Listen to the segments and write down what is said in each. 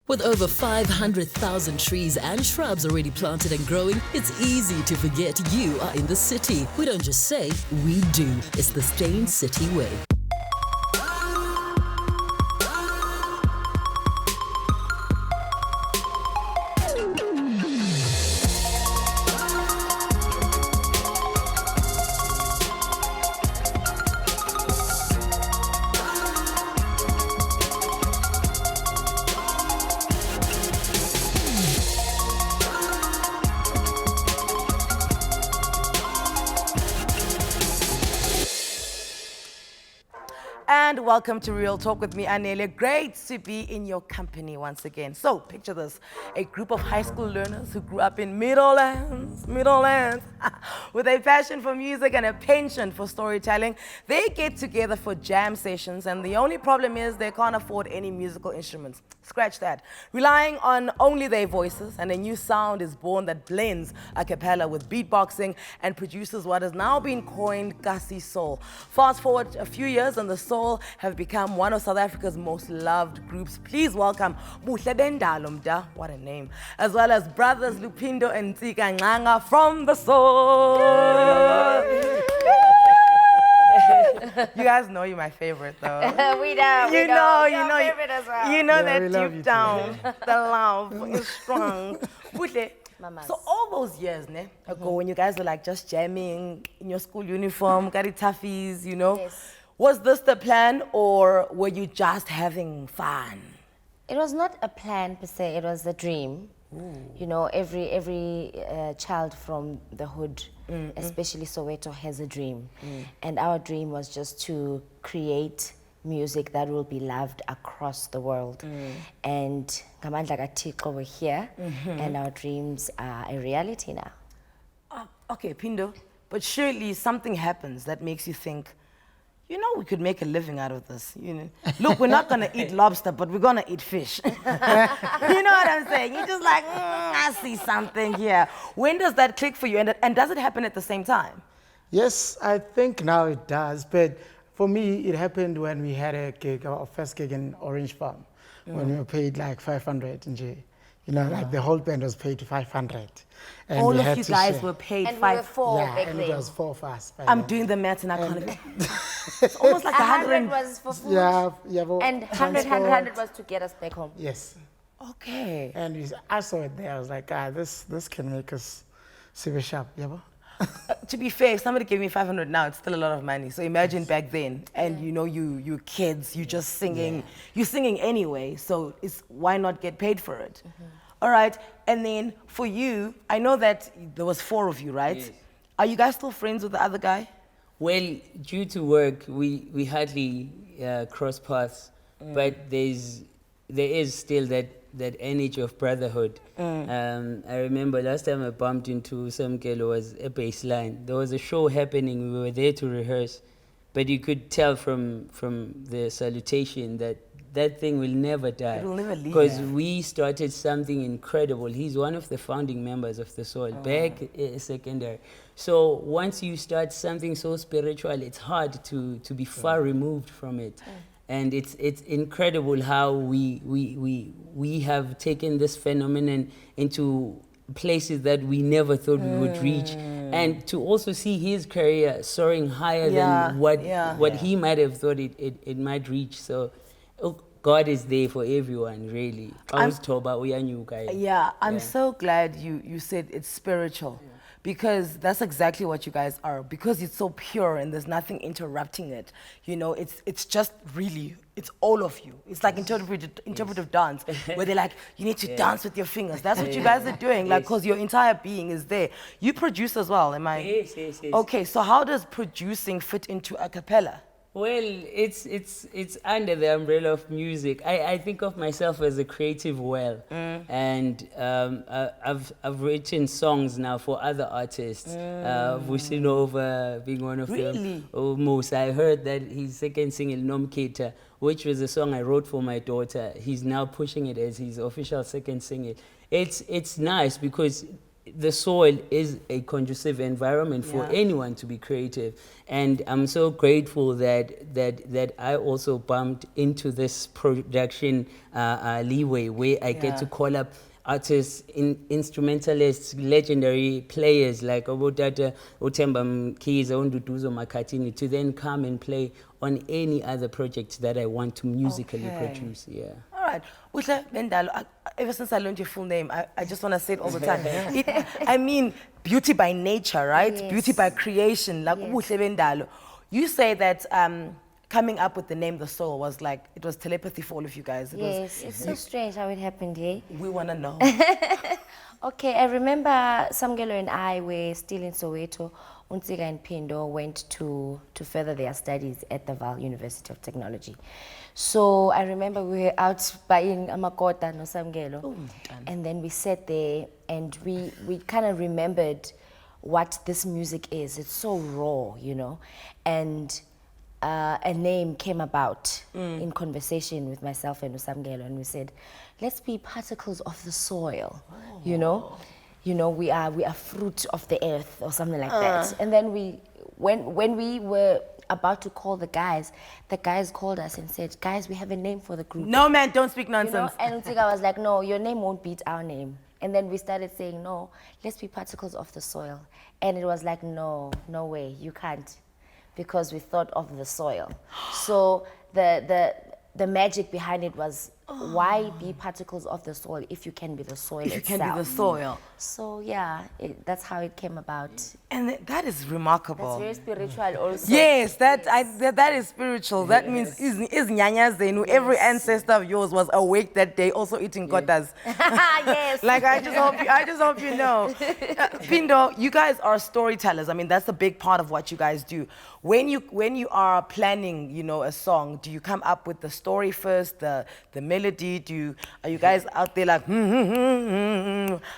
With over 500,000 trees and shrubs already planted and growing, it's easy to forget you are in the city. We don't just say, we do. It's the Stained City way. And welcome to Real Talk with me, Anele. Great to be in your company once again. So, picture this, a group of high school learners who grew up in Middlelands, with a passion for music and a penchant for storytelling. They get together for jam sessions, and the only problem is they can't afford any musical instruments. Scratch that. Relying on only their voices, and a new sound is born that blends a cappella with beatboxing and produces what has now been coined Kasi Soul. Fast forward a few years, and the Soul have become one of South Africa's most loved groups. Please welcome Ladysmith Black Mambazo, what a name, as well as brothers Lupindo and Tika Nganga from the Soul. You guys know you're my favorite, though. We know. You know, favorite as well. You know Yeah, that deep down, the love is strong. Mamas. So all those years ago, when you guys were like just jamming in your school uniform, got it toughies, you know, Yes. was this the plan, or were you just having fun? It was not a plan per se, it was a dream. You know, every child from the hood, especially Soweto, has a dream. And our dream was just to create music that will be loved across the world. And Ngamandla kaThixo, we're here, and our dreams are a reality now. Okay, Pindo, but surely something happens that makes you think, you know, we could make a living out of this. You know, look, we're not gonna eat lobster, but we're gonna eat fish. You know what I'm saying? You're just like, I see something here. When does that click for you, and does it happen at the same time? Yes, I think now it does. But for me, it happened when we had a gig, our first gig in Orange Farm, when we were paid like 500 in J. You know, like the whole band was paid 500. And All we of had you to guys share. were paid And we five. were four Yeah, back and it then. was 4 of us. by I'm then. doing the maths and I can't even. It's almost like 100 was for food, Yeah, well, and 100 transport. was to get us back home. Yes. Okay. And I saw it there. I was like, this can make us super sharp. Yeah, bro? To be fair, if somebody gave me 500 now, it's still a lot of money. So imagine back then, and you know, you kids, you just singing, you're singing anyway. So why not get paid for it? All right. And then for you, I know that there was 4 of you, right? Yes. Are you guys still friends with the other guy? Well, due to work, we hardly cross paths, but there is still that energy of brotherhood. I remember last time I bumped into Samkelo was a baseline. There was a show happening. We were there to rehearse, but you could tell from the salutation that thing will never die. It will never leave. Because we started something incredible. He's one of the founding members of the Soul, back secondary. So once you start something so spiritual, it's hard to be far removed from it. And it's incredible how we have taken this phenomenon into places that we never thought we would reach. And to also see his career soaring higher than what he might have thought it might reach. So God is there for everyone, really. I'm so glad you said it's spiritual. Because that's exactly what you guys are. Because it's so pure and there's nothing interrupting it. You know, it's just really, it's all of you. It's like interpretive dance, where they're like, you need to dance with your fingers. That's what you guys are doing, like, because your entire being is there. You produce as well, am I? Yes. Okay, so how does producing fit into a cappella? Well, it's under the umbrella of music. I think of myself as a creative well, and I've written songs now for other artists. Vusinova being one of them. Oh, Musa, I heard that his second single, Nomketa, which was a song I wrote for my daughter. He's now pushing it as his official second single. It's nice because the soil is a conducive environment for anyone to be creative, and I'm so grateful that I also bumped into this production leeway where I get to call up artists, instrumentalists, legendary players like Obotata, Utemba Mkiza, Unduduzo Makatini, to then come and play on any other project that I want to musically produce. Yeah. All right. Uhle Bendalo, ever since I learned your full name, I just want to say it all the time. I mean, beauty by nature, right? Yes. Beauty by creation. Like Uhle Bendalo. You say that coming up with the name The Soul was like, it was telepathy for all of you guys. Yes, it's so strange how it happened here. We want to know. Okay, I remember Samkelo and I were still in Soweto. Untiga and Pindo went to further their studies at the Val University of Technology. So I remember we were out buying amakota no Samkelo, and then we sat there and we kind of remembered what this music is. It's so raw, you know, and a name came about in conversation with myself and Samkelo, and we said, let's be particles of the soil, you know, we are fruit of the earth or something like that. And then when we were about to call the guys called us and said, guys, we have a name for the group. No, man, don't speak You know? nonsense. And Untiga was like, no, your name won't beat our name. And then we started saying, no, let's be particles of the soil. And it was like, no way, you can't. Because we thought of the soil. So the magic behind it was, why be particles of the soil if you can be the soil If you itself? can be the soil. So yeah, that's how it came about. And that is remarkable. That's very spiritual also. Yes, that is spiritual. That means is Nyanya Zenu. Every ancestor of yours was awake that day, also eating kotas. Yes. Like I just hope you know. Pindo, you guys are storytellers. I mean, that's a big part of what you guys do. When you are planning, you know, a song, do you come up with the story first, the melody? Are you guys out there like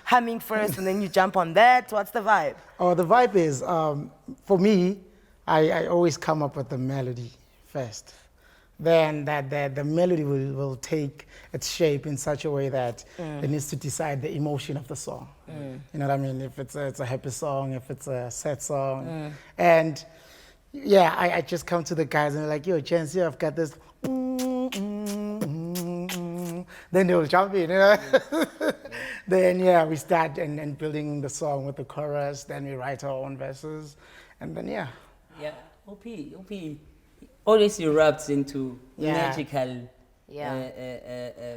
humming first and then you jump on that? What's the vibe? Oh, the vibe is, for me, I always come up with the melody first. Then the melody will take its shape in such a way that it needs to decide the emotion of the song. You know what I mean? If it's a happy song, if it's a sad song. And yeah, I just come to the guys and they're like, yo, Chance, I've got this. Then they will jump in, you know? Then, yeah, we start and building the song with the chorus. Then we write our own verses. And then, yeah. Yeah, OP always erupts into magical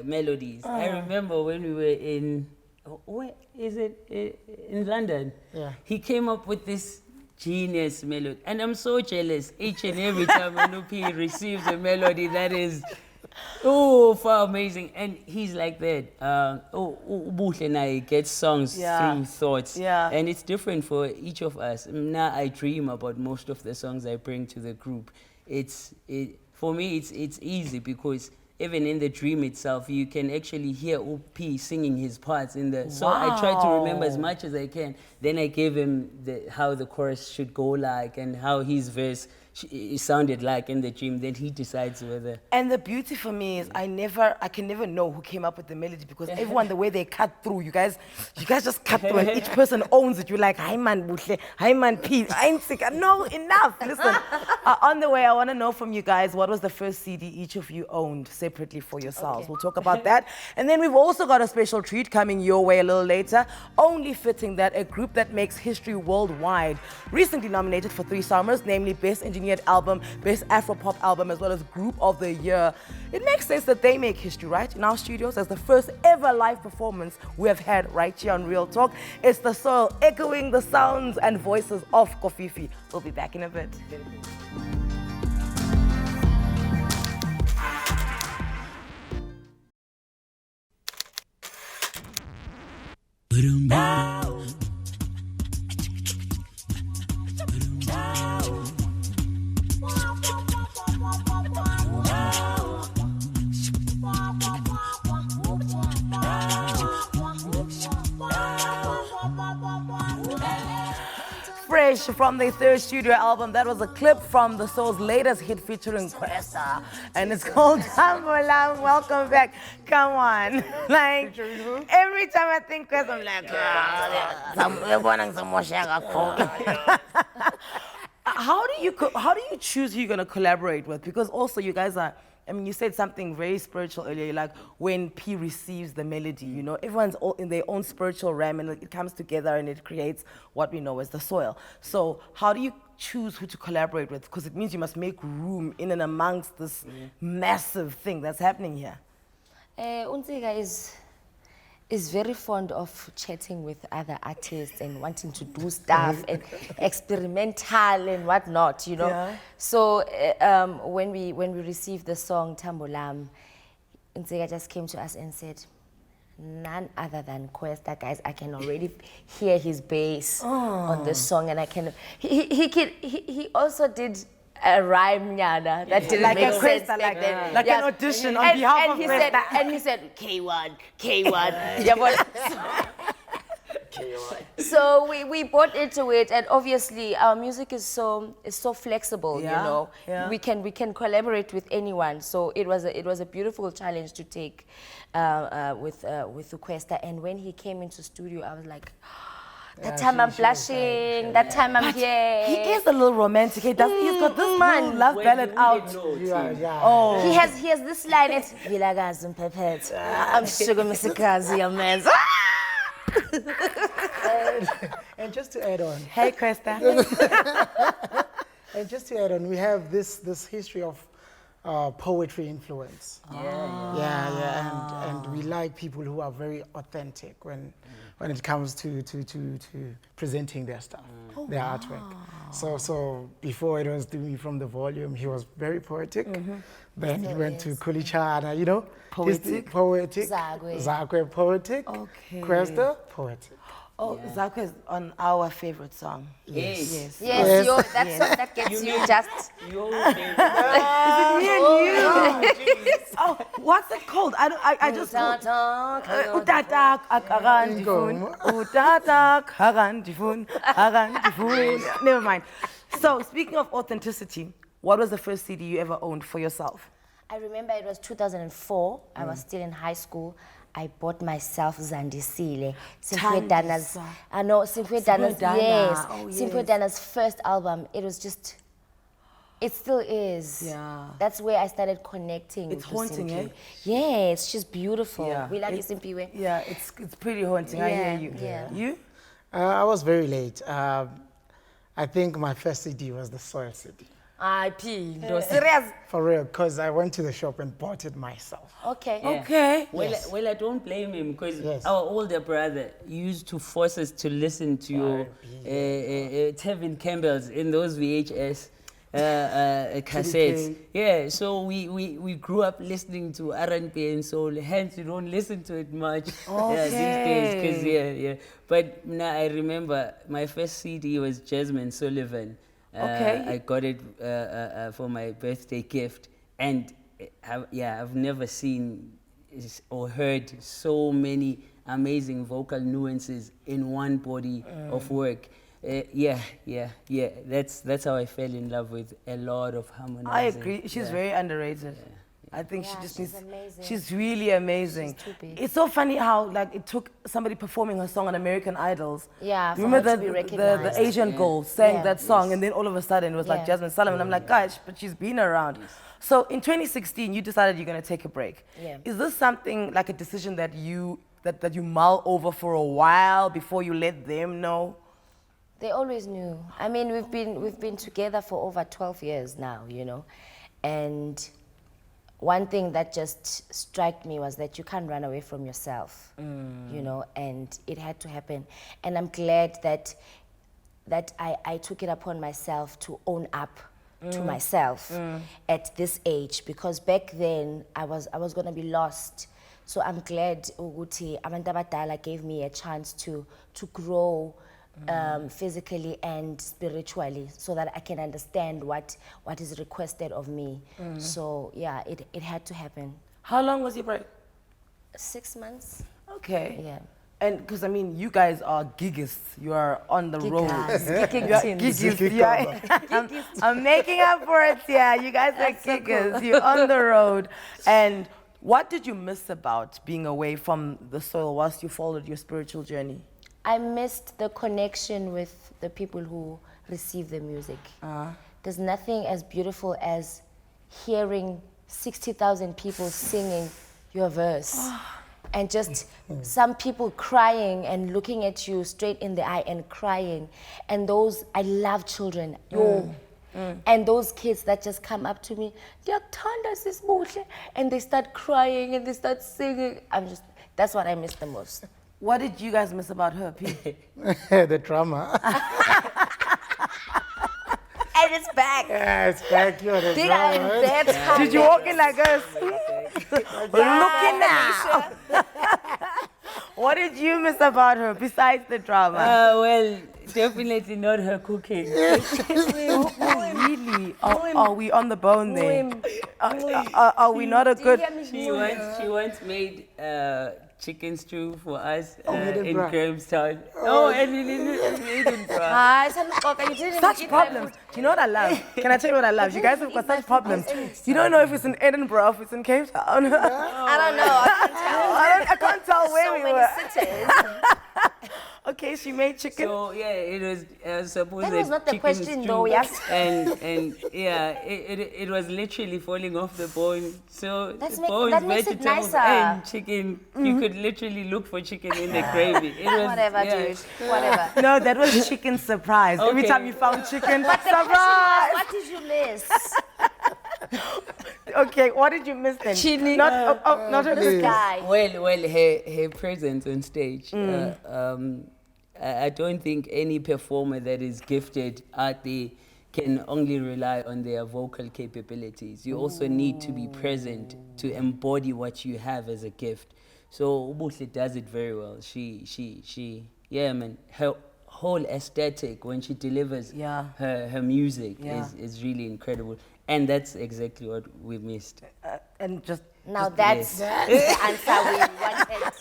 melodies. I remember when we were in, where is it? In London. Yeah. He came up with this genius melody. And I'm so jealous each and every time when OP receives a melody that is far amazing. And he's like that. Ubuhle and I get songs through thoughts. Yeah. And it's different for each of us. Now I dream about most of the songs I bring to the group. For me, it's easy because even in the dream itself, you can actually hear OP singing his parts in the. So I try to remember as much as I can. Then I gave him how the chorus should go like and how his verse sounded like in the dream. Then he decides whether. And the beauty for me is I can never know who came up with the melody because everyone, the way they cut through, you guys just cut through and each person owns it. You're like, hi man, Buhle, hi man, P. I'm sick. No, enough. Listen, on the way, I want to know from you guys, what was the first CD each of you owned separately for yourselves? Okay. We'll talk about that. And then we've also got a special treat coming your way a little later. Only fitting that a group that makes history worldwide recently nominated for 3 summers, namely Best Engineered Album, Best Afro-Pop Album, as well as Group of the Year. It makes sense that they make history, right? In our studios as the first ever live performance we have had right here on Real Talk. It's The Soul, echoing the sounds and voices of Kofifi. We'll be back in a bit. Fresh from their third studio album. That was a clip from the Soul's latest hit featuring Questa. And it's called Tambolam. Welcome back. Come on. Like, every time I think Questa, I'm like, how do you choose who you're going to collaborate with? Because also you guys are, I mean, you said something very spiritual earlier, like when P receives the melody, you know, everyone's all in their own spiritual realm and it comes together and it creates what we know as the soil. So how do you choose who to collaborate with? Because it means you must make room in and amongst this massive thing that's happening here. Unziga is very fond of chatting with other artists and wanting to do stuff and experimental and whatnot, you know. Yeah. So when we received the song Tambolam, Unziga just came to us and said, none other than Questa, guys. I can already hear his bass on the song, and I can. He also did a rhyme, nyana, that didn't Like make a sense Questa, back then. like an audition on behalf of Questa. And he said, K1. Yeah, but so we bought into it, and obviously our music is so flexible, you know. Yeah. We can collaborate with anyone. So it was a beautiful challenge to take with Questa. And when he came into studio, I was like, that time I'm blushing, that time I'm here. He is a little romantic. He's got this little love ballad out. Oh. He has this line, it's Vilagazi and Pepet. I'm sugar Mr. your man. And just to add on, Hey, Questa. and just to add on, we have this history of poetry influence. Yeah, and we like people who are very authentic when it comes to presenting their stuff, their artwork. So before it was doing from the volume, he was very poetic. Then he went to Kulichana, you know, Poetic. poetic, Zagwe. Zagwe poetic, Okay. Questa poetic. Oh, Zako is on our favorite song. Yes. Yes, that gets you just. Your favorite. Me and you. Oh, what's it called? I just Utata akarandifun. Utata akarandifun. Never mind. So, speaking of authenticity, what was the first CD you ever owned for yourself? I remember it was 2004. I was still in high school. I bought myself Zandisile. Simpwe Dana's, I know, Simpwe Dana's, yes. Oh, yes. Simpwe Dana's first album. It was just, it still is. Yeah. That's where I started connecting It's with haunting, Simpwe. eh? Yeah, it's just beautiful. Yeah. We like you, Simpwe. Yeah, it's pretty haunting. I hear you. Yeah. You? I was very late. I think my first CD was the Soil CD. IP, no, serious. For real, because I went to the shop and bought it myself. Okay. Yeah. Okay. Well, I don't blame him because Yes. our older brother used to force us to listen to your Tevin Campbell's in those VHS cassettes. Yeah, so we grew up listening to R&B and soul. Hence, we don't listen to it much these days. Cause But now I remember my first CD was Jasmine Sullivan. I got it for my birthday gift, and I've never seen or heard so many amazing vocal nuances in one body of work. That's how I fell in love with a lot of harmonizing. I agree. She's very underrated. I think she Yeah, just she's needs. amazing. She's really amazing. She's too big. It's so funny how like it took somebody performing her song on American Idols. Yeah, for Remember her to be the recognized. Asian girl sang Yeah. that song, and then all of a sudden it was like Yeah. Jasmine Sullivan. I'm like, gosh, but she's been around. So in 2016, you decided you're gonna take a break. Yeah. Is this something like a decision that you mull over for a while before you let them know? They always knew. I mean, we've been together for over 12 years now, you know, and one thing that just struck me was that you can't run away from yourself, you know, and it had to happen. And I'm glad that I took it upon myself to own up to myself at this age, because back then I was going to be lost. So I'm glad Uguti abantu abadala gave me a chance to grow physically and spiritually, so that I can understand what is requested of me. So yeah, it had to happen. How long was your break? 6 months. Okay. Yeah. And because I mean, you guys are giggers. You are on the road. I'm making up for it. Yeah, you guys are giggers. You're on the road. And what did you miss about being away from the soil whilst you followed your spiritual journey? I missed the connection with the people who receive the music. There's nothing as beautiful as hearing 60,000 people singing your verse. And just some people crying and looking at you straight in the eye and crying. And those, I love children. And those kids that just come up to me, and they start crying and they start singing. That's what I miss the most. What did you guys miss about her, P? The drama. And it's back. Yeah, it's back. You're the Did I drama. bet Did you walk in like us? Looking now. What did you miss about her besides the drama? Well, definitely not her cooking. Really? Are we on the bone there? Are we not a good... She once made chicken stew for us in Edinburgh. Grahamstown. Oh, and in Edinburgh. Such problems. Do you know what I love? Can I tell you what I love? You guys have got such problems. You don't know if it's in Edinburgh or if it's in Cape Town. I don't know. I can't tell where we were. Cities. Okay, she made chicken. So yeah, it was supposed That was not the chicken question stew, though, yes. and yeah, it was literally falling off the bone. So That bones, makes it vegetables, nicer. and chicken. You could literally look for chicken in the gravy. It was, Whatever, dude. Whatever. No, that was chicken surprise. Every Okay. time you found chicken, But the question was, surprise. what did you miss? Okay, what did you miss then? Chili. Not her This cooking. guy. Well, her presence on stage. I don't think any performer that is gifted out there can only rely on their vocal capabilities. You also need to be present to embody what you have as a gift. So Ubuhle does it very well. She, yeah, man. Her whole aesthetic when she delivers her music is really incredible. And that's exactly what we missed. And just Now that's the answer we wanted.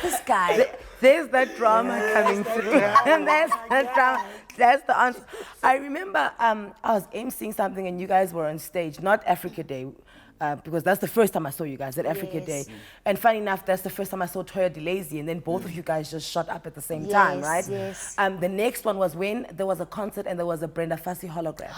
This guy. there's that drama coming through. And that's that drama. That's the answer. I remember I was emceeing something and you guys were on stage, not Africa Day, because that's the first time I saw you guys at Africa Day. And funny enough, that's the first time I saw Toya DeLazy, and then both of you guys just shot up at the same time, right? Yes. The next one was when there was a concert and there was a Brenda Fassie hologram.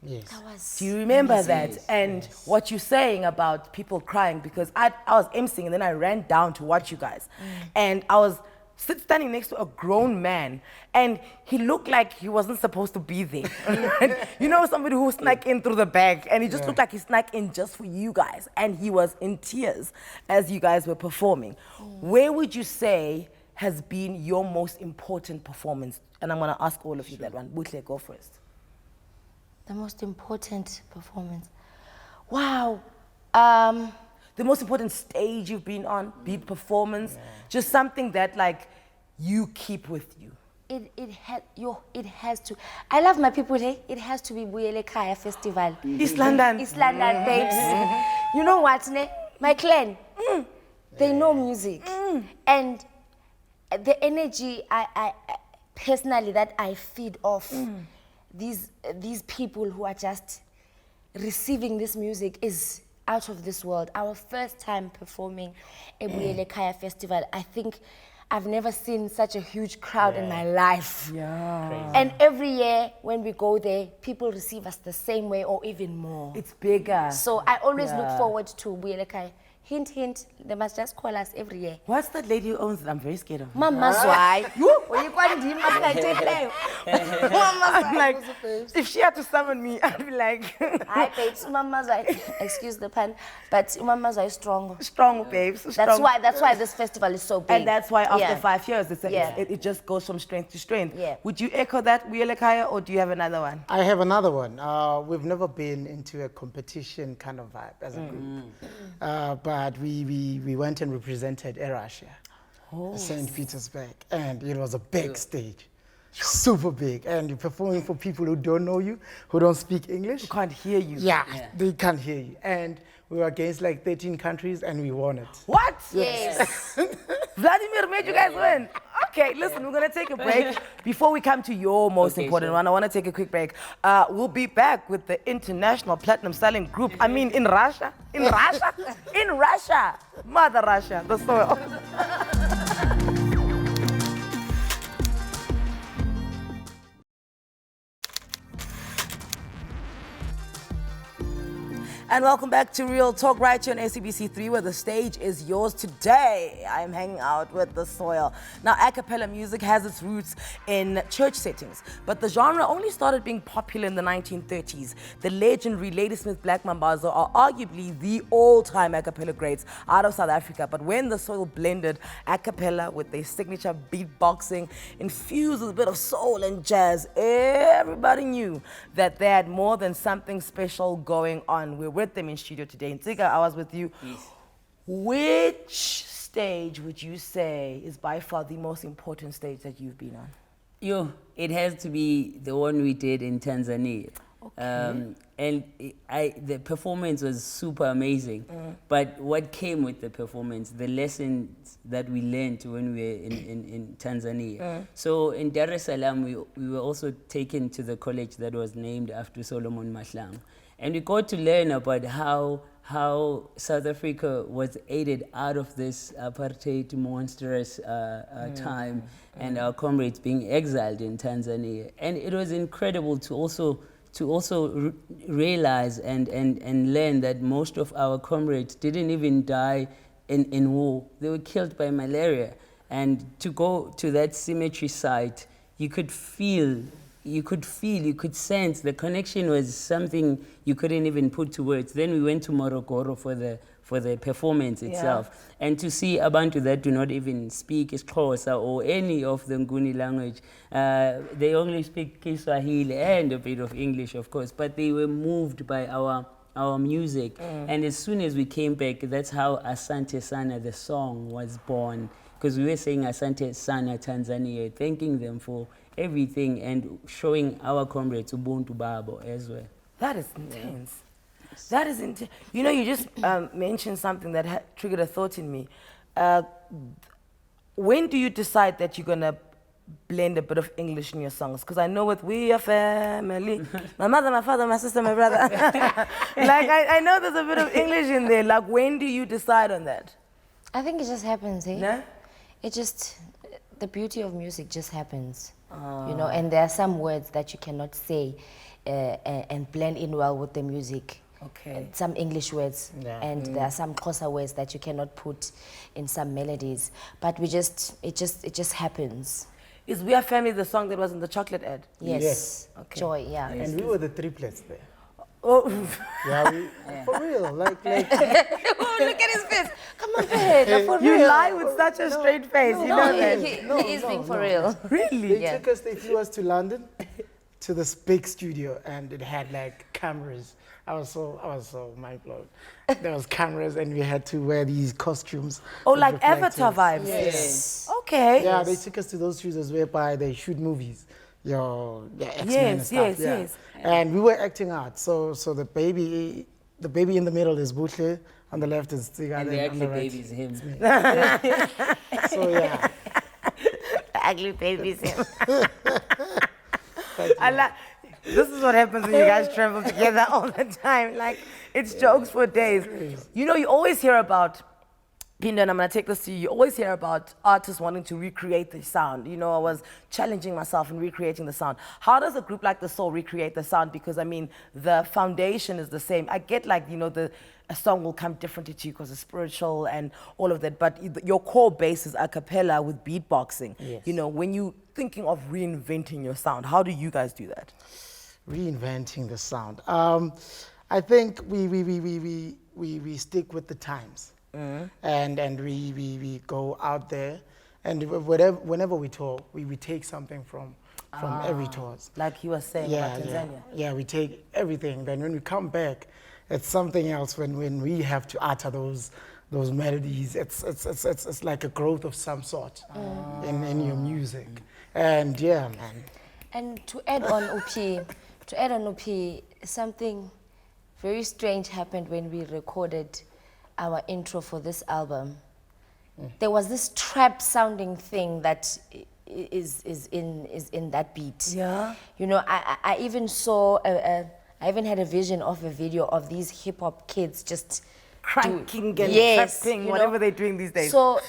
Yes. That was Do you remember that? And what you're saying about people crying, because I was emceeing and then I ran down to watch you guys. And I was standing next to a grown man, and he looked like he wasn't supposed to be there. You know, somebody who snuck in through the back, and he just looked like he snuck in just for you guys, and he was in tears as you guys were performing. Where would you say has been your most important performance? And I'm gonna ask all of you that one. Butle, go first. the most important performance. Wow. The most important stage you've been on, be it performance, just something that like you keep with you. It has to. I love my people here. It has to be Buyele Kaya Festival. East London. East London, babes. You know what, ne? My clan, they know music. And the energy I personally that I feed off these people who are just receiving this music is out of this world. Our first time performing a Buyele Kaya Festival, I think I've never seen such a huge crowd in my life. Yeah. And every year when we go there, people receive us the same way or even more. It's bigger. So I always look forward to Buyele Kaya. Hint, hint, they must just call us every year. What's that lady who owns it? I'm very scared of her. Mama Zwai. When you can't do I'm like, if she had to summon me, I'd be like, Hi, babes, Mama Zwai. Excuse the pun, but Mama Zwai is strong. strong, babes. Strong. That's why this festival is so big. And that's why after 5 years, Yeah. it just goes from strength to strength. Yeah. Would you echo that, Buyele Kaya, or do you have another one? I have another one. We've never been into a competition kind of vibe as a group. But we went and represented Russia, St. Petersburg, and it was a big stage, super big. And you're performing for people who don't know you, who don't speak English. Who can't hear you. Yeah, they can't hear you. And we were against like 13 countries and we won it. What? Yes. Vladimir made you guys win. Okay, listen, we're going to take a break. Before we come to your most important one, I want to take a quick break. We'll be back with the international platinum selling group. I mean, in Russia. In Russia? In Russia. Mother Russia. The soil. And welcome back to Real Talk right here on SABC3, where the stage is yours today. I'm hanging out with the soil. Now, acapella music has its roots in church settings, but the genre only started being popular in the 1930s. The legendary Ladysmith Black Mambazo are arguably the all-time acapella greats out of South Africa. But when the soil blended acapella with their signature beatboxing, infused with a bit of soul and jazz, everybody knew that they had more than something special going on. We're with them in studio today. And Tika, I was with you. Yes. Which stage would you say is by far the most important stage that you've been on? It has to be the one we did in Tanzania. Okay. The performance was super amazing. But what came with the performance, the lessons that we learned when we were in Tanzania. So in Dar es Salaam, we were also taken to the college that was named after Solomon Mahlangu. And we got to learn about how South Africa was aided out of this apartheid monstrous time and our comrades being exiled in Tanzania. And it was incredible to also realize and learn that most of our comrades didn't even die in war. They were killed by malaria. And to go to that cemetery site, you could sense the connection was something you couldn't even put to words. Then we went to Morogoro for the performance itself. And to see Abantu that do not even speak Xhosa or any of the Nguni language, they only speak Kiswahili and a bit of English, of course, but they were moved by our music. And as soon as we came back, that's how Asante Sana, the song, was born. Because we were saying Asante Sana Tanzania, thanking them for everything and showing our comrades Ubuntu Babo as well. That is intense. That is intense. You know, you just mentioned something that triggered a thought in me. When do you decide that you're going to blend a bit of English in your songs? Because I know with We Are Family, my mother, my father, my sister, my brother. Like, I know there's a bit of English in there. Like, when do you decide on that? I think it just happens, eh? No? The beauty of music just happens, you know, and there are some words that you cannot say and blend in well with the music. Okay. Some English words, and there are some Xhosa words that you cannot put in some melodies, but it just happens. Is We Are Family the song that was in the chocolate ad? Yes. Okay. Joy, yeah. And we were the triplets there. Oh, Yeah, for real. Like Oh, look at his face. Come on, babe. For you real. lie with such a straight face, you know that. He is being for real. Really? they flew us to London, to this big studio, and it had like cameras. I was so mind blown. There was cameras, and we had to wear these costumes. Oh, with like reflectors. Avatar vibes. Yes. Okay. Yeah, they took us to those studios whereby they shoot movies. X-Men and stuff. Yes. And we were acting out. So the baby in the middle is Butle, on the left is Tsiga, And the then on the actual right. baby is him. So yeah. The ugly babies. This is what happens when you guys travel together all the time. Like, it's jokes for days. You know, you always hear about, Pindo, and I'm going to take this to you. You always hear about artists wanting to recreate the sound. You know, I was challenging myself in recreating the sound. How does a group like The Soul recreate the sound? Because, I mean, the foundation is the same. I get, like, you know, a song will come differently to you because it's spiritual and all of that. But your core base is a cappella with beatboxing. Yes. You know, when you're thinking of reinventing your sound, how do you guys do that? Reinventing the sound. I think we stick with the times. And we go out there, and whenever we tour, we take something from every tour. Like you were saying about Tanzania. Yeah, we take everything. Then when we come back, it's something else. When we have to utter those melodies, it's like a growth of some sort in your music. And yeah, man. And to add on Upi, something very strange happened when we recorded our intro for this album. there was this trap sounding thing that is in that beat. Yeah. You know, I even saw I even had a vision of a video of these hip hop kids just Cranking and yes, trapping, you know. whatever they're doing these days. So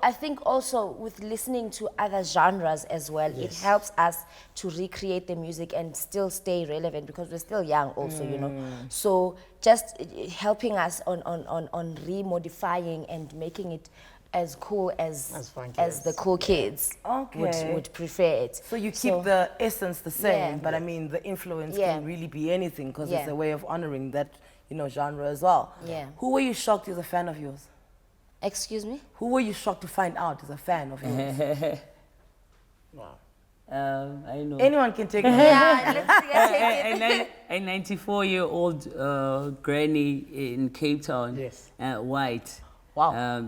I think also with listening to other genres as well, it helps us to recreate the music and still stay relevant because we're still young also, you know. So just helping us on remodifying and making it as cool as funky the cool kids Okay. would prefer it. So you keep the essence the same, Yeah. but I mean the influence Yeah. can really be anything because it's Yeah. a way of honoring that, you know, genre as well. Yeah. Who were you shocked is a fan of yours? Excuse me? Who were you shocked to find out is a fan of yours? I know. Anyone can take it. Yeah, let's see. A 94-year-old granny in Cape Town, Yes. white. Wow.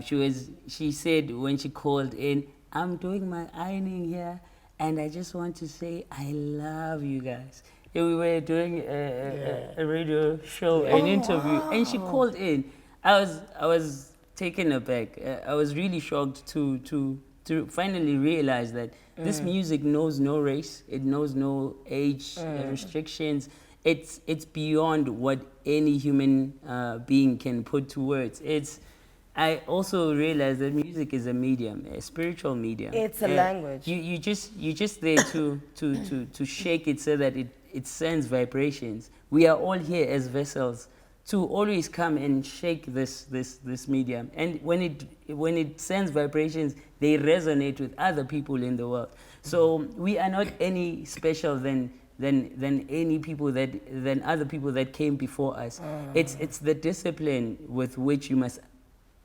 She said when she called in, I'm doing my ironing here, and I just want to say I love you guys. And we were doing a radio show, an interview, and she called in. I was taken aback. I was really shocked to finally realize that this music knows no race, it knows no age restrictions. It's beyond what any human being can put to words. I also realized that music is a medium, a spiritual medium. It's a language. You just there to shake it so that it sends vibrations. We are all here as vessels to always come and shake this medium. And when it sends vibrations, they resonate with other people in the world. So we are not any special than any people than other people that came before us. It's the discipline with which you must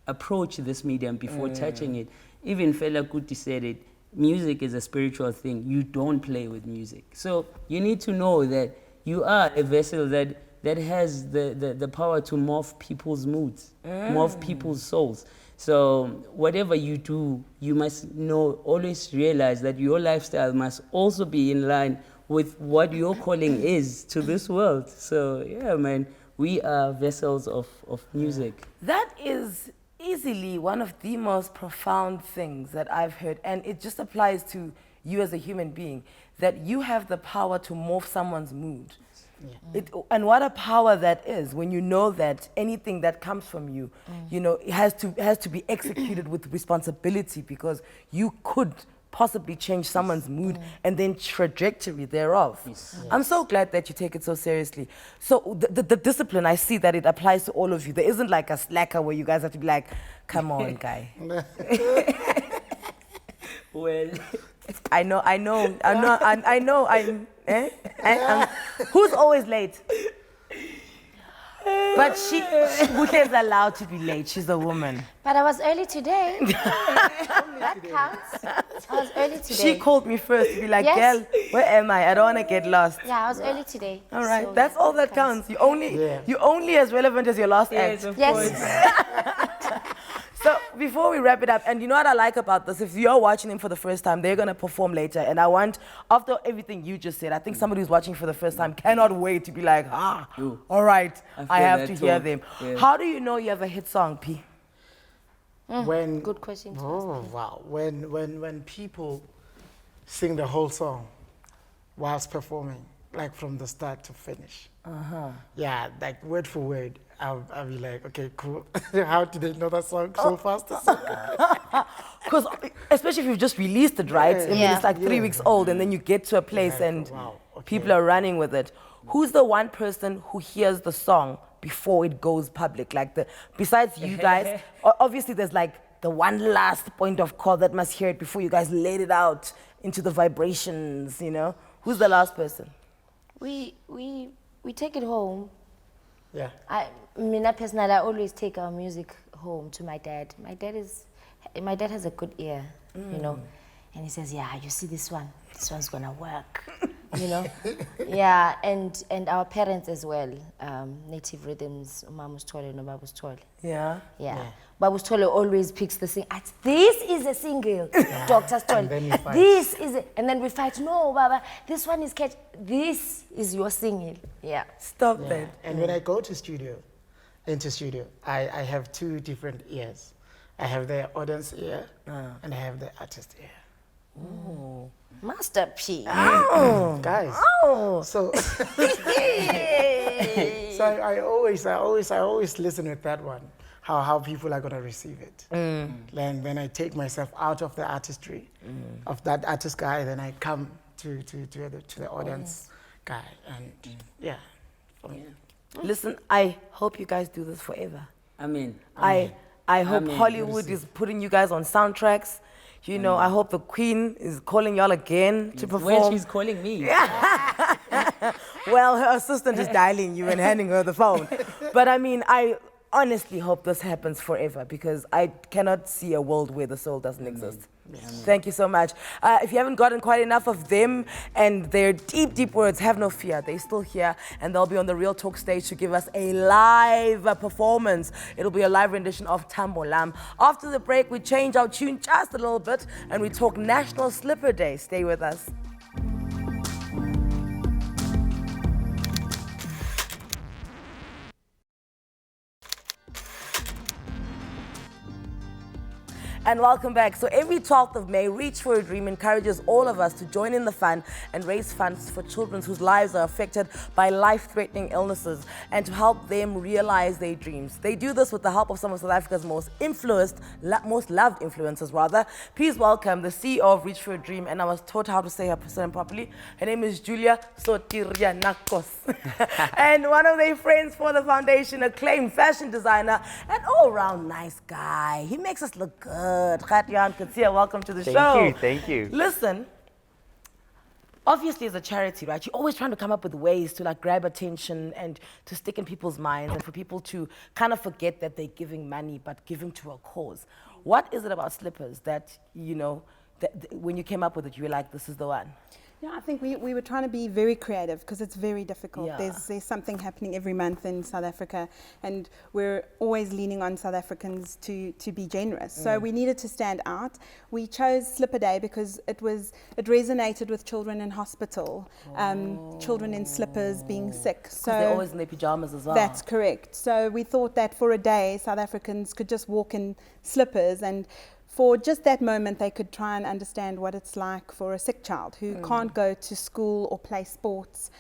approach this medium before touching it. Even Fela Kuti said it, music is a spiritual thing. You don't play with music. So you need to know that you are a vessel that has the power to morph people's moods, morph people's souls. So whatever you do, you must always realize that your lifestyle must also be in line with what your calling is to this world. So yeah, man, we are vessels of music. That is easily one of the most profound things that I've heard, and it just applies to you as a human being, that you have the power to morph someone's mood. And what a power that is when you know that anything that comes from you, you know, it has to be executed with responsibility because you could possibly change someone's mood and then trajectory thereof. I'm so glad that you take it so seriously. So the discipline, I see that it applies to all of you. There isn't like a slacker where you guys have to be like, come on, guy. Well, who's always late? But she is allowed to be late. She's a woman. But I was early today. That counts. I was early today. She called me first to be like, Yes. girl, where am I? I don't want to get lost. Yeah, I was early today. All right, so that's all that counts. You're only as relevant as your last yes, act. of Yes. course. So before we wrap it up, and you know what I like about this, if you're watching him for the first time, they're going to perform later. And I want, after everything you just said, I think somebody who's watching for the first time cannot wait to be like, all right, I have to hear them. Yeah. How do you know you have a hit song, P? When Good question. wow, when people sing the whole song whilst performing, like from the start to finish. Yeah, like word for word. I'll be like, okay, cool. How did they know that song so fast? Because especially if you've just released it, right? I mean, Yeah. it's like 3 weeks old, and then you get to a place and wow, okay. people are running with it. Who's the one person who hears the song before it goes public? Like besides you guys, obviously there's like the one last point of call that must hear it before you guys let it out into the vibrations, you know? Who's the last person? We take it home. Yeah. Me personally, I always take our music home to my dad. My dad has a good ear, you know, and he says, "Yeah, you see this one's gonna work," you know. Yeah, and our parents as well, native rhythms, Mamu's Tole and Babu's Tole. Yeah. Yeah. Babu's Tole always picks the thing. This is a single, Doctor's Tole. And then you fight. This is it. And then we fight. No, Baba, this one is catch. This is your single. Yeah. Stop that. And when I go into studio, I have two different ears. I have the audience ear and I have the artist ear. Master P. Guys. So, so I always listen with that one. How people are gonna receive it. And then I take myself out of the artistry of that artist guy. Then I come to the audience guy, and yeah. Listen, I hope you guys do this forever. Amen. I hope Amen. Hollywood is putting you guys on soundtracks. You know, I hope the Queen is calling y'all again to perform. Well, she's calling me. Well, her assistant is dialing you and handing her the phone. But I mean, I honestly hope this happens forever, because I cannot see a world where the soul doesn't exist. Thank you so much. If you haven't gotten quite enough of them and their deep, deep words, have no fear. They're still here, and they'll be on the Real Talk stage to give us a live performance. It'll be a live rendition of Tambo Lam. After the break, we change our tune just a little bit, and we talk National Slipper Day. Stay with us. And welcome back. So every 12th of May, Reach for a Dream encourages all of us to join in the fun and raise funds for children whose lives are affected by life-threatening illnesses, and to help them realize their dreams. They do this with the help of some of South Africa's most loved influencers rather. Please welcome the CEO of Reach for a Dream, and I was taught how to say her name properly. Her name is Julia Sotirianakos. And one of their friends for the foundation, acclaimed fashion designer, and all-around nice guy. He makes us look good. Gert-Jan Coetzee, welcome to the show. Thank you. Listen, obviously as a charity, right, you're always trying to come up with ways to like grab attention and to stick in people's minds, and for people to kind of forget that they're giving money but giving to a cause. What is it about slippers that, you know, that when you came up with it, you were like, this is the one? Yeah, I think we were trying to be very creative, because it's very difficult. Yeah. There's something happening every month in South Africa, and we're always leaning on South Africans to be generous. So we needed to stand out. We chose Slipper Day because it resonated with children in hospital, children in slippers being sick. So they're always in their pajamas as well. That's correct. So we thought that for a day, South Africans could just walk in slippers, and for just that moment, they could try and understand what it's like for a sick child who can't go to school or play sports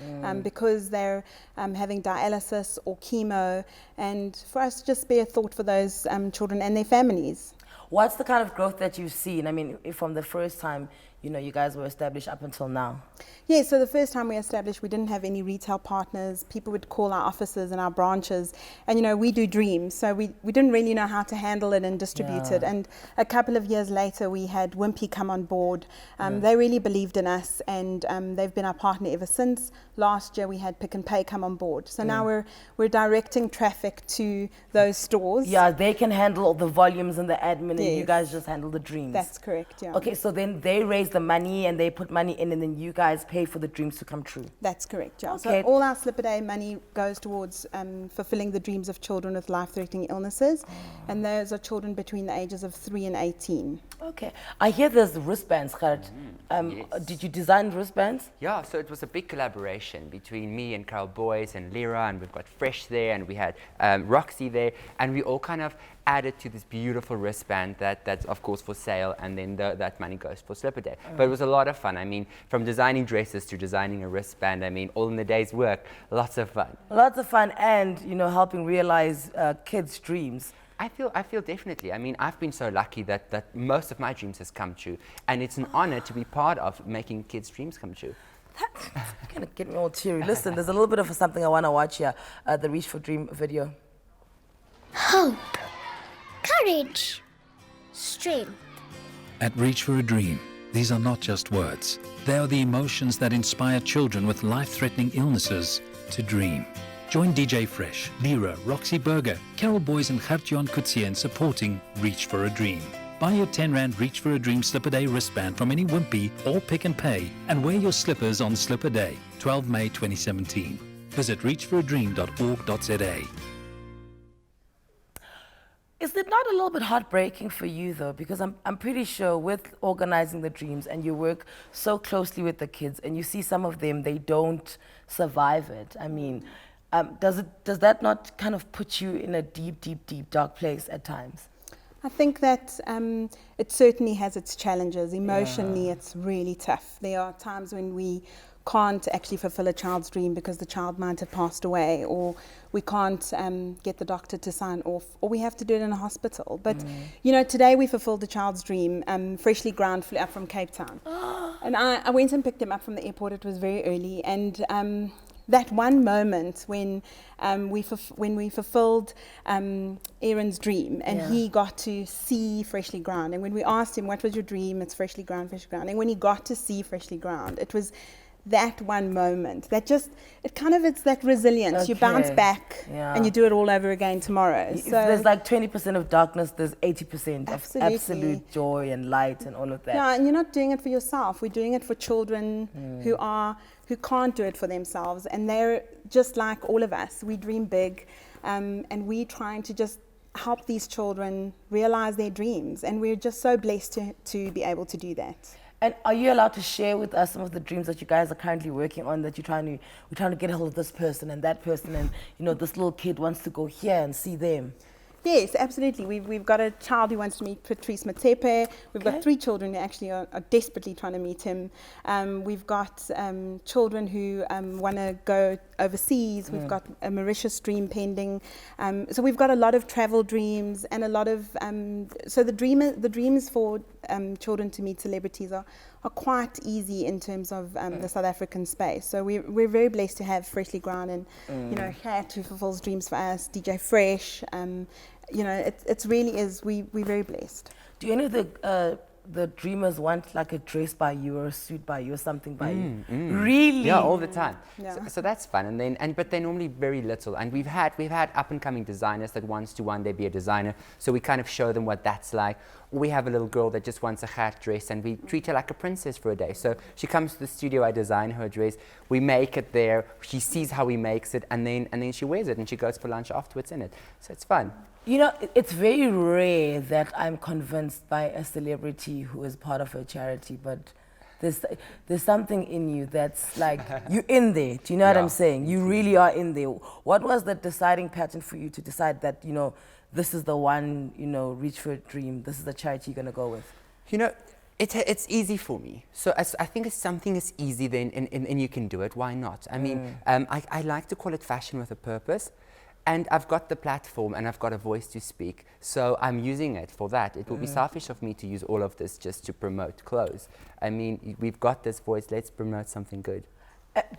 because they're having dialysis or chemo, and for us to just be a thought for those children and their families. What's the kind of growth that you've seen? I mean, from the first time, you know, you guys were established up until now? Yeah, so the first time we established, we didn't have any retail partners. People would call our offices and our branches, and you know, we do dreams, so we didn't really know how to handle it and distribute it. And a couple of years later, we had Wimpy come on board. They really believed in us, and they've been our partner ever since. Last year, we had Pick and Pay come on board. So now we're directing traffic to those stores. Yeah, they can handle all the volumes and the admin, and you guys just handle the dreams. That's correct, yeah. Okay, so then they raise the money and they put money in, and then you guys pay for the dreams to come true. That's correct, yeah. Okay. So all our Slipper Day money goes towards fulfilling the dreams of children with life-threatening illnesses, and those are children between the ages of 3 and 18. Okay, I hear there's wristbands, Gert. Yes. Did you design wristbands? Yeah, so it was a big collaboration between me and Carol Boyce and Lyra, and we've got Fresh there, and we had Roxy there, and we all kind of added to this beautiful wristband that's of course for sale, and then that money goes for Slipper Day. But it was a lot of fun. I mean, from designing dresses to designing a wristband, I mean, all in the day's work, lots of fun. Lots of fun, and you know, helping realize kids' dreams. I feel definitely. I mean, I've been so lucky that most of my dreams has come true, and it's an honor to be part of making kids' dreams come true. That's gonna get me all teary. Listen, there's a little bit of something I want to watch here, the Reach for Dream video. Hope, courage, strength. At Reach for a Dream, these are not just words. They are the emotions that inspire children with life-threatening illnesses to dream. Join DJ Fresh, Lyra, Roxy Burger, Carol Boyce and Gert-Jan Coetzee in supporting Reach for a Dream. Buy your R10 Reach for a Dream Slipper Day wristband from any Wimpy or Pick and Pay, and wear your slippers on Slipper Day, 12 May 2017. Visit reachforadream.org.za. Is it not a little bit heartbreaking for you though? Because I'm pretty sure with organizing the dreams, and you work so closely with the kids, and you see some of them, they don't survive it. I mean, does that not kind of put you in a deep, deep, deep dark place at times? I think that it certainly has its challenges. Emotionally, it's really tough. There are times when we can't actually fulfill a child's dream because the child might have passed away, or we can't get the doctor to sign off, or we have to do it in a hospital. But you know, today we fulfilled the child's dream. Freshly ground flew up from Cape Town, and I went and picked him up from the airport. It was very early, and that one moment when we fulfilled Aaron's dream, and he got to see freshly ground. And when we asked him, "What was your dream?" It's freshly ground, freshly ground. And when he got to see freshly ground, it was that one moment that just, it's that resilience. You bounce back and you do it all over again tomorrow. If there's like 20% of darkness, there's 80% of absolute joy and light and all of that. Yeah, and you're not doing it for yourself. We're doing it for children who can't do it for themselves, and they're just like all of us. We dream big, and we're trying to just help these children realize their dreams, and we're just so blessed to be able to do that. And are you allowed to share with us some of the dreams that you guys are currently working on, that we're trying to get a hold of this person and that person, and you know, this little kid wants to go here and see them? Yes, absolutely. We've got a child who wants to meet Patrice Matsepe. We've got 3 children who actually are desperately trying to meet him. We've got children who want to go overseas. We've got a Mauritius dream pending. So we've got a lot of travel dreams and a lot of... so the dreams for children to meet celebrities are quite easy in terms of the South African space. So we're very blessed to have Freshly Ground and you know, Hat, who fulfills dreams for us, DJ Fresh. You know, it really is. We're very blessed. Do any of the dreamers want like a dress by you or a suit by you or something by you? Really? Yeah, all the time. Yeah. So that's fun. But they're normally very little. And we've had up and coming designers that wants to one day be a designer. So we kind of show them what that's like. We have a little girl that just wants a hat dress, and we treat her like a princess for a day. So she comes to the studio, I design her dress, we make it there, she sees how he makes it, and then she wears it and she goes for lunch afterwards in it. So it's fun. You know, it's very rare that I'm convinced by a celebrity who is part of a charity, but there's something in you that's like, you're in there. Do you know what I'm saying? You really are in there. What was the deciding pattern for you to decide that, you know, this is the one, you know, reach for a dream, this is the charity you're going to go with? You know, it's easy for me. So I think if something is easy, then and you can do it, why not? I mean, I like to call it fashion with a purpose. And I've got the platform and I've got a voice to speak, so I'm using it for that. It would be selfish of me to use all of this just to promote clothes. I mean, we've got this voice, let's promote something good.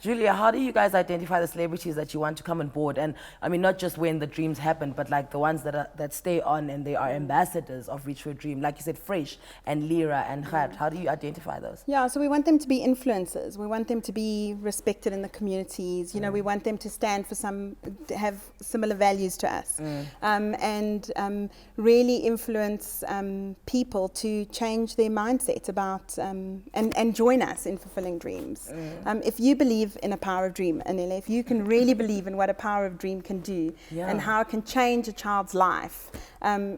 Julia, how do you guys identify the celebrities that you want to come on board? And I mean, not just when the dreams happen, but like the ones that stay on and they are ambassadors of Reach for a Dream. Like you said, Fresh and Lyra and Khat. How do you identify those? Yeah, so we want them to be influencers. We want them to be respected in the communities. You know, we want them to stand for have similar values to us. And really influence people to change their mindset about, and join us in fulfilling dreams. If you believe in a power of dream, Anele, if you can really believe in what a power of dream can do and how it can change a child's life,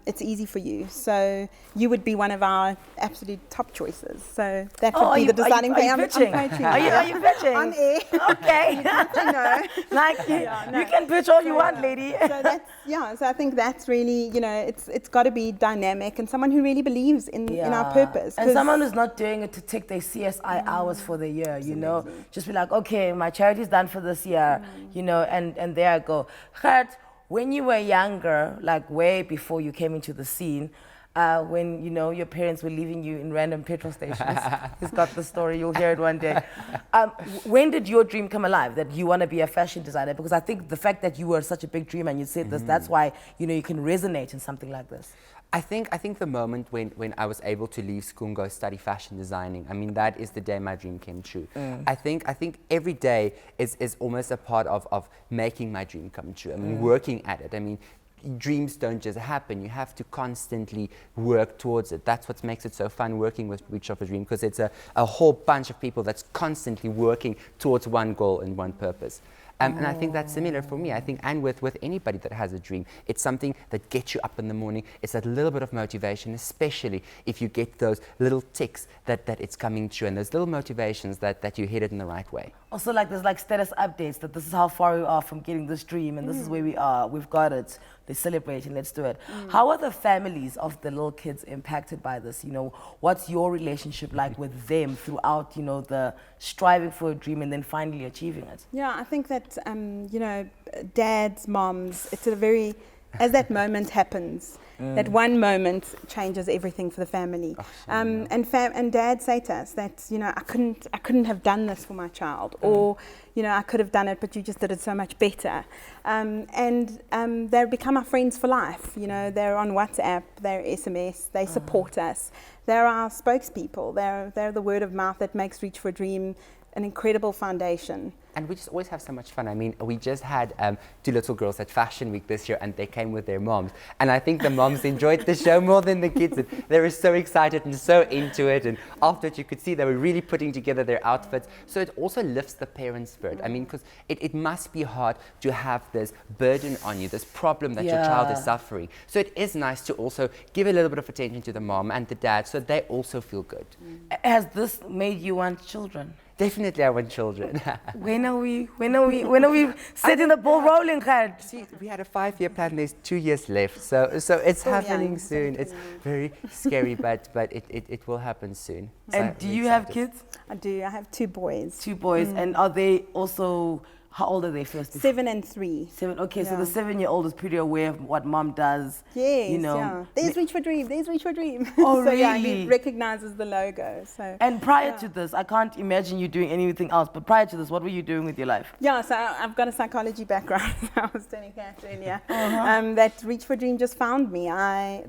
it's easy for you. So you would be one of our absolute top choices. So that would be the deciding point. Are you pitching? Are you pitching? On air. Okay. No. Like you can pitch all you want, lady. So that's, so I think that's really, you know, it's got to be dynamic and someone who really believes in our purpose. And someone who's not doing it to take their CSI hours for the year, you know. Amazing. Just be like, okay, my charity's done for this year, you know, and there I go. Khat, when you were younger, like way before you came into the scene, when, you know, your parents were leaving you in random petrol stations. He's got the story, you'll hear it one day. When did your dream come alive, that you want to be a fashion designer? Because I think the fact that you were such a big dreamer and you said this, that's why, you know, you can resonate in something like this. I think the moment when I was able to leave school and go study fashion designing, I mean, that is the day my dream came true. I think every day is almost a part of making my dream come true. I mean, working at it. I mean, dreams don't just happen. You have to constantly work towards it. That's what makes it so fun working with Reach for a Dream, because it's a whole bunch of people that's constantly working towards one goal and one purpose. And I think that's similar for me. I think, and with anybody that has a dream, it's something that gets you up in the morning. It's that little bit of motivation, especially if you get those little ticks that it's coming true, and those little motivations that you hit it in the right way. Also, like there's like status updates that this is how far we are from getting this dream, and this is where we are. We've got it. They're celebrating. Let's do it. How are the families of the little kids impacted by this? You know, what's your relationship like with them throughout? You know, the striving for a dream and then finally achieving it. Yeah, I think that you know, dads, moms. It's a very, as that moment happens, that one moment changes everything for the family. And dads say to us that, you know, I couldn't have done this for my child, or, you know, I could have done it, but you just did it so much better. They become our friends for life. You know, they're on WhatsApp, they're SMS, they support us. They're our spokespeople. They're the word of mouth that makes Reach for a Dream an incredible foundation. And we just always have so much fun. I mean, we just had 2 little girls at Fashion Week this year, and they came with their moms. And I think the moms enjoyed the show more than the kids. And they were so excited and so into it. And after it, you could see they were really putting together their outfits. So it also lifts the parent spirit. I mean, because it must be hard to have this burden on you, this problem that your child is suffering. So it is nice to also give a little bit of attention to the mom and the dad, so they also feel good. Has this made you want children? Definitely, I want children. When are we setting the ball rolling, Khaled? See, we had a 5-year plan. There's 2 years left, so it's happening soon. It's very scary, but it will happen soon. So And do you have kids? I do. I have 2 boys. 2 boys, and are they also? How old are they first? 7 and 3. 7. Okay, so the 7-year-old is pretty aware of what mom does. Yes, you know. yeah. There's Reach for Dream. There's Reach for Dream. Oh, so, really? Yeah, he recognizes the logo. So. And prior to this, I can't imagine you doing anything else. But prior to this, what were you doing with your life? Yeah, so I've got a psychology background. I was telling Kat earlier that Reach for Dream just found me.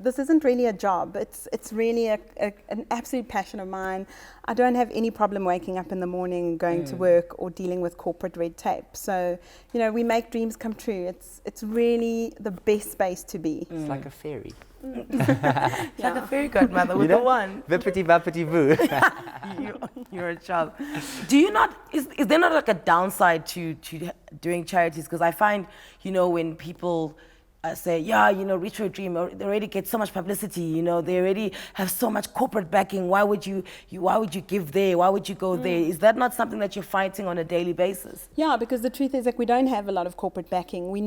This isn't really a job. It's really an absolute passion of mine. I don't have any problem waking up in the morning and going to work or dealing with corporate red tape. So, you know, we make dreams come true. It's really the best space to be. It's like a fairy. It's like a fairy godmother with the one. Vippity bappity boo. You're a child. Do you not? Is there not like a downside to doing charities? Because I find, you know, when people say, yeah, you know, Reach for a Dream, they already get so much publicity, you know, they already have so much corporate backing. Why would you give there? Why would you go there? Is that not something that you're fighting on a daily basis? Yeah, because the truth is like we don't have a lot of corporate backing. We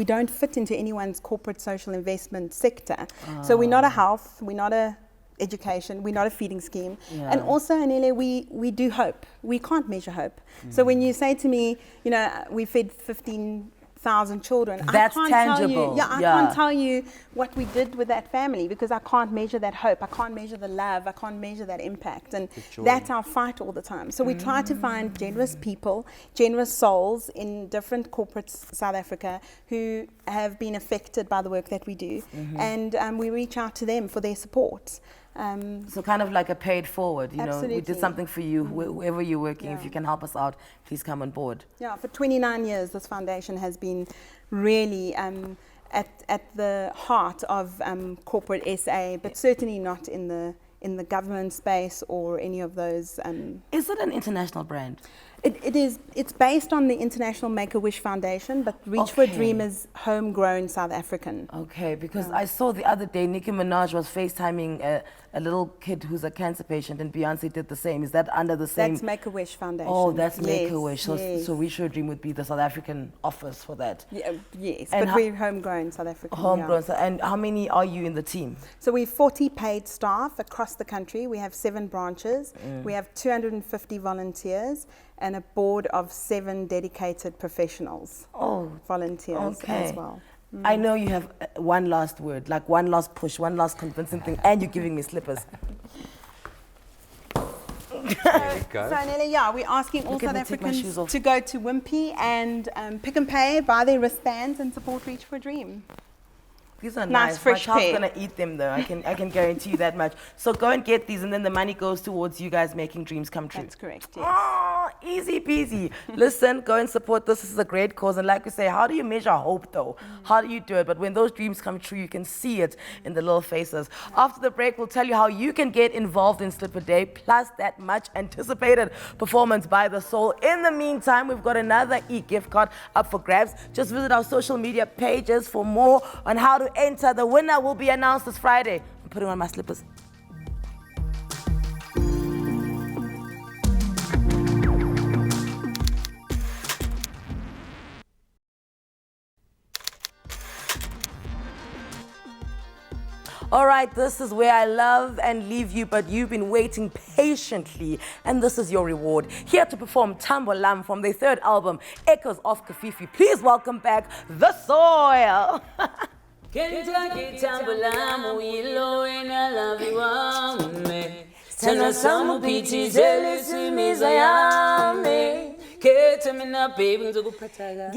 don't fit into anyone's corporate social investment sector. So we're not a health, we're not a education, we're not a feeding scheme. And also, Anele, we do hope. We can't measure hope. So when you say to me, you know, we fed 15,000 children. That's I can't tangible. Tell you, I can't tell you what we did with that family because I can't measure that hope. I can't measure the love. I can't measure that impact. And that's our fight all the time. So we try to find generous people, generous souls in different corporates South Africa who have been affected by the work that we do. And we reach out to them for their support. So kind of like a paid forward, you know, we did Absolutely. something for you, whoever you're working, if you can help us out, please come on board. Yeah, for 29 years, this foundation has been really at the heart of corporate SA, but certainly not in the government space or any of those. Is it an international brand? It is. It's based on the International Make-A-Wish Foundation, but Reach for a Dream is homegrown South African. Okay, because I saw the other day Nicki Minaj was FaceTiming a little kid who's a cancer patient, and Beyonce did the same. Is that under the same? That's Make-A-Wish Foundation. Oh, that's Yes, Make-A-Wish. So, yes. so Reach for a Dream would be the South African office for that. Yeah, yes, And but we're homegrown South African. Homegrown. Yeah. And how many are you in the team? So we've 40 paid staff across the country. We have 7 branches. We have 250 volunteers and a board of 7 dedicated professionals. Volunteers as well. I know you have one last word, like one last push, one last convincing thing, and you're giving me slippers. There we go. So Anele, we're asking all Look at South me take my shoes Africans off. to go to Wimpy and Pick and Pay, buy their wristbands and support Reach for a Dream. These are Nice, nice. fresh My child's pair. gonna eat them though. I can guarantee you that much. So go and get these, and then the money goes towards you guys making dreams come true. That's correct, yes. Oh, easy peasy. Listen, go and support this. This is a great cause. And like we say, how do you measure hope though? How do you do it? But when those dreams come true, you can see it in the little faces. After the break, we'll tell you how you can get involved in Slip a Day, plus that much anticipated performance by The Soul. In the meantime, we've got another e-gift card up for grabs. Just visit our social media pages for more on how to enter. The winner will be announced this Friday. I'm putting on my slippers. All right, this is where I love and leave you, but you've been waiting patiently, and this is your reward. Here to perform Tambo Lam from their third album, Echoes of Kafifi. Please welcome back The Soil. Kentucky Tambo Lam, we low and I love you, ame. Tana samu pichi zele simiza yame. Kete mina baby ngizokuphatha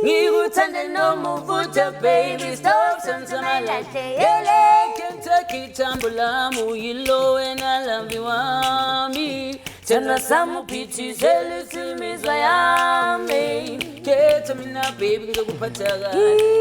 ngikuthande noma uvuta baby stop samsama lahle yele Kentucky Tambo Lam uyilo and I love you wami Tana samu pichi zele simiza yame Kete mina baby ngizokuphatha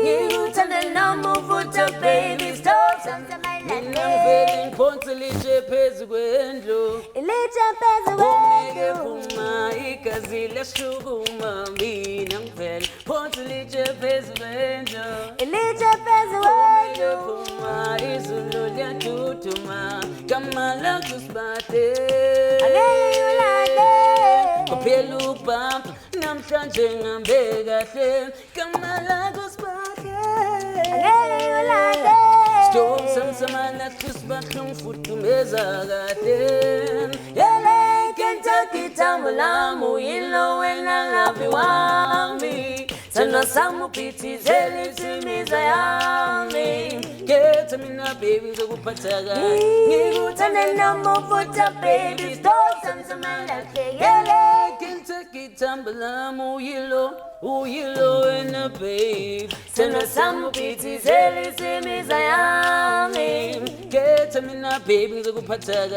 ngikuthande noma uvuta baby stop samsama lahle Ponce lije phezu kwendlu Ilitshe phezu kwendlu phuma igazile shukuma mina ngivela Ponce lije phezu kwendlu Ilitshe phezu kwendlu phuma izulu liyathuthuma gama lakho sibade Angeke ulale Kophela ubamba namhlanje ngambe kahle gama lakho sibade Angeke ulale Stop samsamana kusbakhum futumeza gaten Yele Kentucky Tambo Lam uyilo and I love you wami Tana samu piti zeli simiza yami Get me na baby ngizokuphatha Ngikuthande noma uvuta baby stop samsamana yele Kentucky Tambo Lam uyilo and a babe Tana samu piti zeli simiza yami Get me na baby ngizokuphatha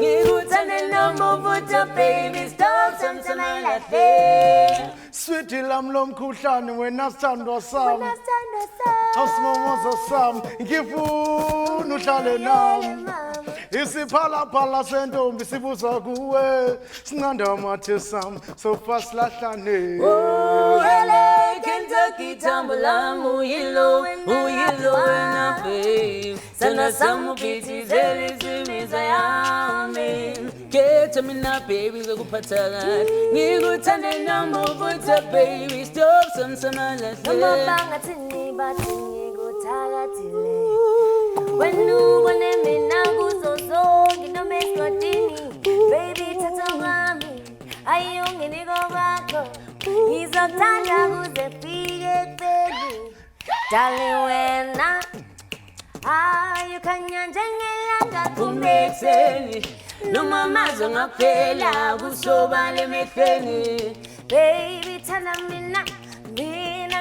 Ngikuthande noma uvuta baby stop samsamana Sweetie lam lomkhuhlane wena sithandwa sami awusimomozo sami ngifuna uhlale nami isiphalaphala sentombi sibuza kuwe sinqanda amathe sami sofa silahlane Hele Kentucky Tambo Lam uyilo and a babe Sana samu piti zeli simiza yami Get me na baby ngizokuphatha ngikuthande noma uvuta baby stop samsama lahle Noma bangathini bathi ngikuthakathile Wena ubone mina kuzo zonke noma esigodini Baby thatha kwami ayungini kwakho Ngizokuthanda kuze fike ekubeni Darling wena Ayukhanya njengelanga kumekseni noma amazwi ngaphela kusobala emehlweni Baby thanda mina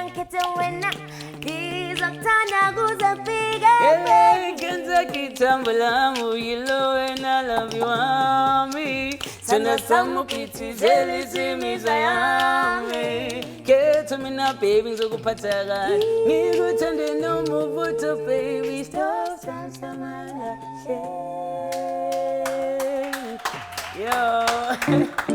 ngikhethe wena Ngizokuthanda kuze fike Hey Kentucky Tambo Lam uyilo and I love you wami Tana samu piti zeli simiza yami Ketha mina baby ngizokuphatha ngikuthande noma uvuta baby stop samsamana Yo